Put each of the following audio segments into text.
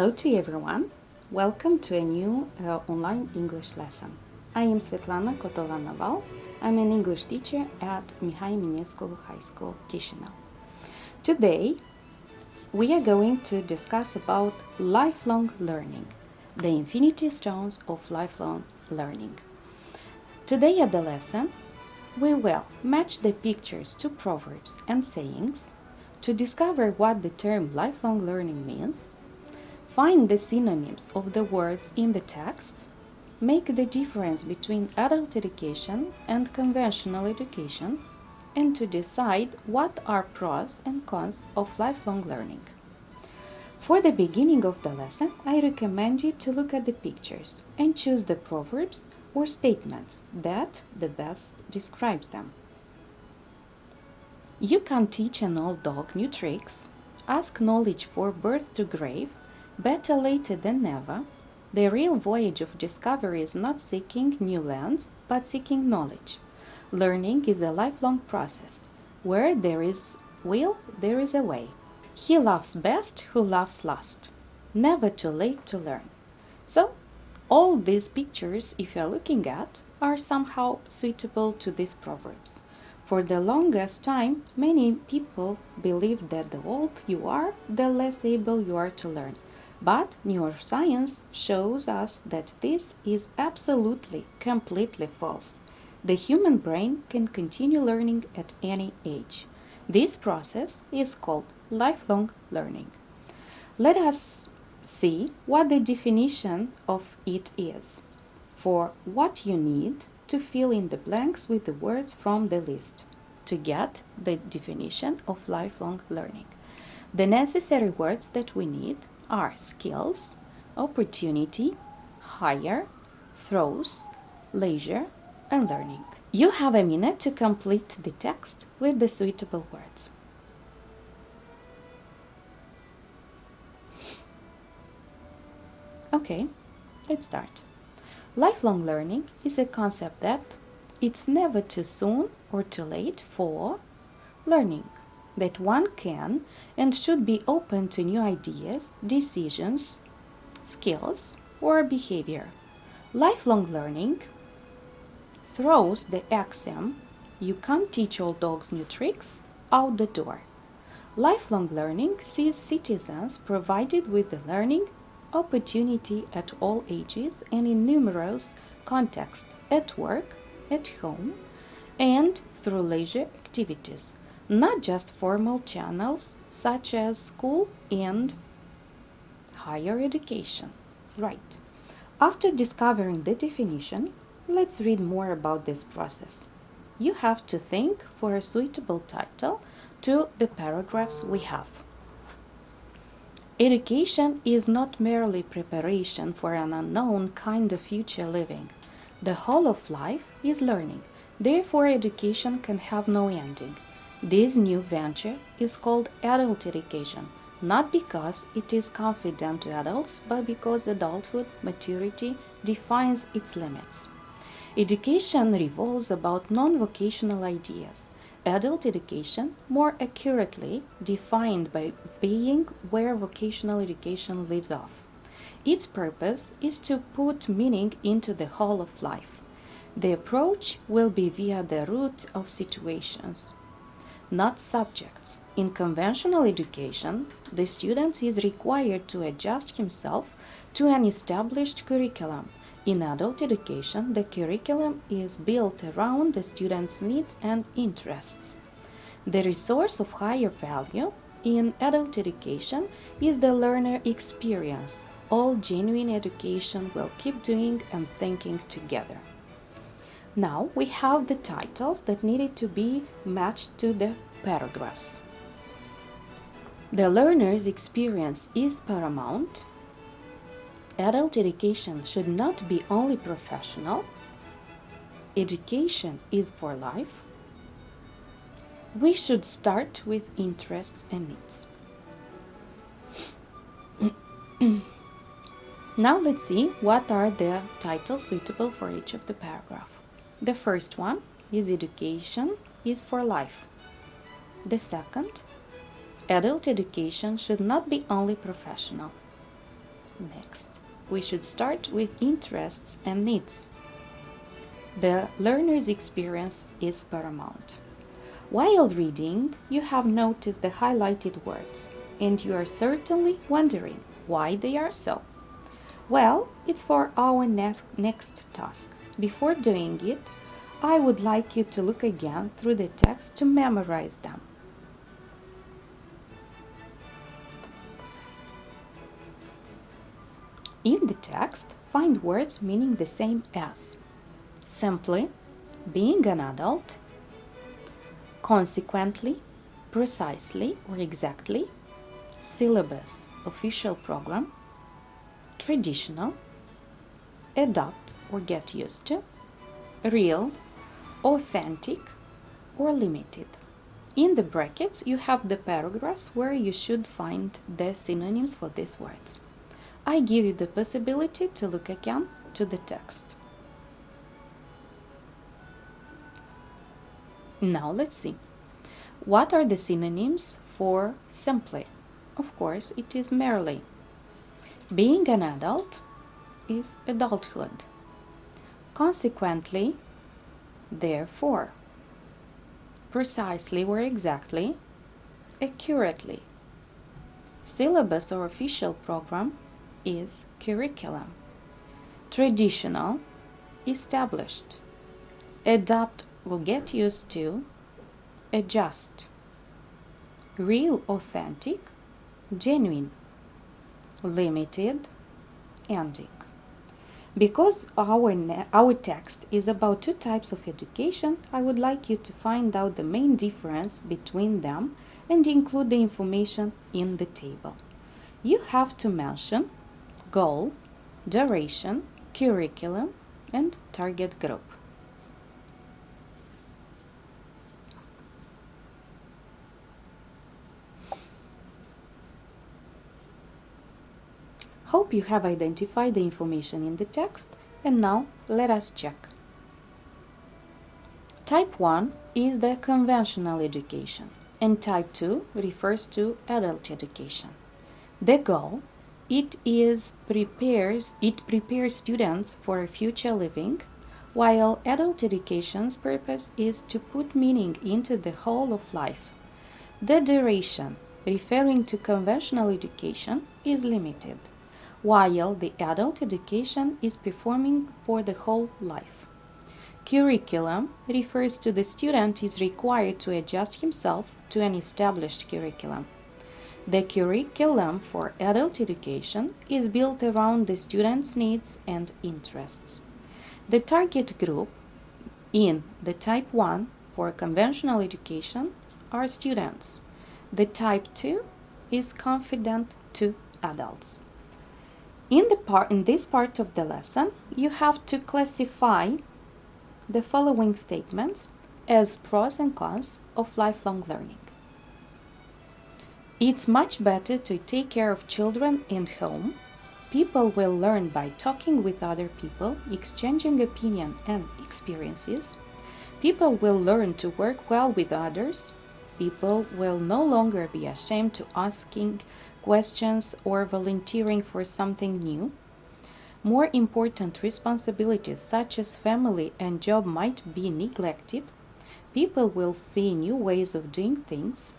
Hello to everyone. Welcome to a new online English lesson. I am Svetlana Cotovan-Naval. I'm an English teacher at Mihai Eminescu High School, Chișinău. Today, we are going to discuss about lifelong learning, the infinity stones of lifelong learning. Today at the lesson, we will match the pictures to proverbs and sayings to discover what the term lifelong learning means, find the synonyms of the words in the text, make the difference between adult education and conventional education, and to decide what are pros and cons of lifelong learning. For the beginning of the lesson, I recommend you to look at the pictures and choose the proverbs or statements that the best describes them. You can teach an old dog new tricks, ask knowledge for birth to grave, better later than never. The real voyage of discovery is not seeking new lands, but seeking knowledge. Learning is a lifelong process. Where there is will, there is a way. He loves best who loves last. Never too late to learn. So, all these pictures, if you are looking at, are somehow suitable to these proverbs. For the longest time, many people believed that the older you are, the less able you are to learn. But neuroscience shows us that this is absolutely, completely false. The human brain can continue learning at any age. This process is called lifelong learning. Let us see what the definition of it is. For what you need to fill in the blanks with the words from the list to get the definition of lifelong learning. The necessary words that we need are skills, opportunity, hire, throws, leisure, and learning. You have a minute to complete the text with the suitable words. Okay, let's start. Lifelong learning is a concept that it's never too soon or too late for learning, that one can and should be open to new ideas, decisions, skills, or behavior. Lifelong learning throws the axiom, you can't teach old dogs new tricks, out the door. Lifelong learning sees citizens provided with the learning opportunity at all ages and in numerous contexts, at work, at home, and through leisure activities, not just formal channels such as school and higher education. Right. After discovering the definition, let's read more about this process. You have to think for a suitable title to the paragraphs we have. Education is not merely preparation for an unknown kind of future living. The whole of life is learning. Therefore, education can have no ending. This new venture is called adult education, not because it is confident to adults, but because adulthood maturity defines its limits. Education revolves about non-vocational ideas. Adult education, more accurately defined by being where vocational education lives off. Its purpose is to put meaning into the whole of life. The approach will be via the route of situations, not subjects. In conventional education, the student is required to adjust himself to an established curriculum. In adult education, the curriculum is built around the student's needs and interests. The resource of higher value in adult education is the learner experience. All genuine education will keep doing and thinking together. Now we have the titles that needed to be matched to the paragraphs. The learner's experience is paramount. Adult education should not be only professional. Education is for life. We should start with interests and needs. Now let's see what are the titles suitable for each of the paragraph. The first one is education is for life. The second, adult education should not be only professional. Next, we should start with interests and needs. The learner's experience is paramount. While reading, you have noticed the highlighted words, and you are certainly wondering why they are so. Well, it's for our next task. Before doing it, I would like you to look again through the text to memorize them. In the text, find words meaning the same as simply, being an adult, consequently, precisely or exactly, syllabus, official program, traditional, adopt or get used to, real, authentic, or limited. In the brackets, you have the paragraphs where you should find the synonyms for these words. I give you the possibility to look again to the text. Now let's see. What are the synonyms for simply? Of course, it is merely. Being an adult is adulthood. Consequently, therefore. Precisely or exactly, accurately. Syllabus or official program is curriculum. Traditional, established. Adapt or get used to, adjust. Real, authentic, genuine. Limited, ending. Because our text is about two types of education, I would like you to find out the main difference between them and include the information in the table. You have to mention goal, duration, curriculum, and target group. Hope you have identified the information in the text, and now let us check. Type 1 is the conventional education, and Type 2 refers to adult education. The goal, it prepares students for a future living, while adult education's purpose is to put meaning into the whole of life. The duration, referring to conventional education, is limited, while the adult education is performing for the whole life. Curriculum refers to the student is required to adjust himself to an established curriculum. The curriculum for adult education is built around the student's needs and interests. The target group in the Type 1 for conventional education are students. The Type 2 is confident to adults. In this part of the lesson, you have to classify the following statements as pros and cons of lifelong learning. It's much better to take care of children and home. People will learn by talking with other people, exchanging opinion and experiences. People will learn to work well with others. People will no longer be ashamed to asking questions or volunteering for something new. More important responsibilities such as family and job might be neglected. People will see new ways of doing things.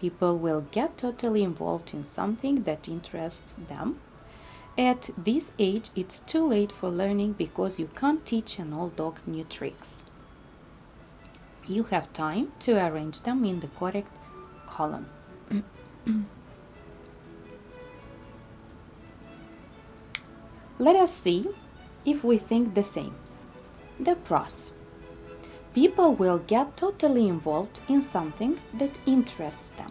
People will get totally involved in something that interests them. At this age, it's too late for learning because you can't teach an old dog new tricks. You have time to arrange them in the correct column. Let us see if we think the same. The pros. People will get totally involved in something that interests them.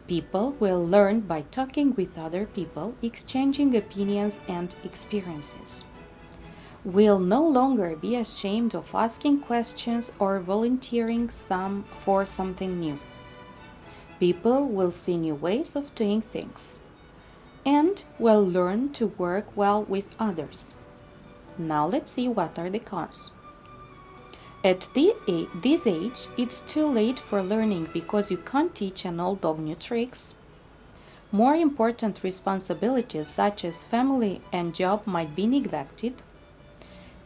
People will learn by talking with other people, exchanging opinions and experiences. Will no longer be ashamed of asking questions or volunteering for something new. People will see new ways of doing things and will learn to work well with others. Now let's see what are the cons. At this age, it's too late for learning because you can't teach an old dog new tricks. More important responsibilities such as family and job might be neglected.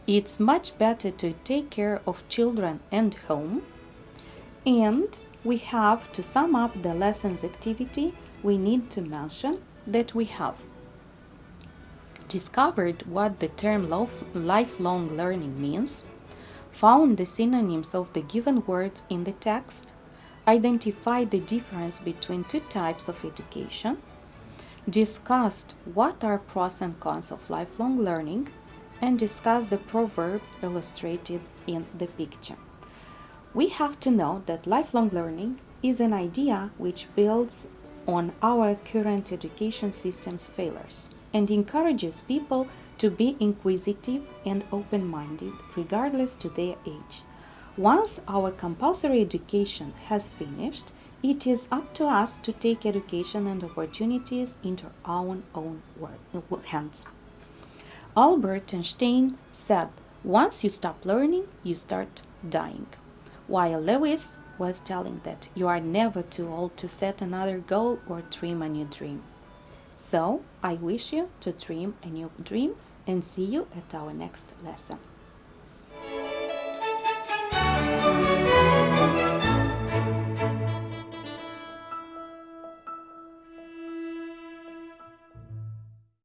It's much better to take care of children and home. And we have to sum up the lessons activity. We need to mention that we have discovered what the term lifelong learning means, found the synonyms of the given words in the text, identified the difference between two types of education, discussed what are pros and cons of lifelong learning, and discussed the proverb illustrated in the picture. We have to know that lifelong learning is an idea which builds on our current education system's failures and encourages people to be inquisitive and open-minded regardless to their age. Once our compulsory education has finished, it is up to us to take education and opportunities into our own hands. Albert Einstein said, "Once you stop learning, you start dying," while Lewis was telling that you are never too old to set another goal or dream a new dream. So, I wish you to dream a new dream and see you at our next lesson.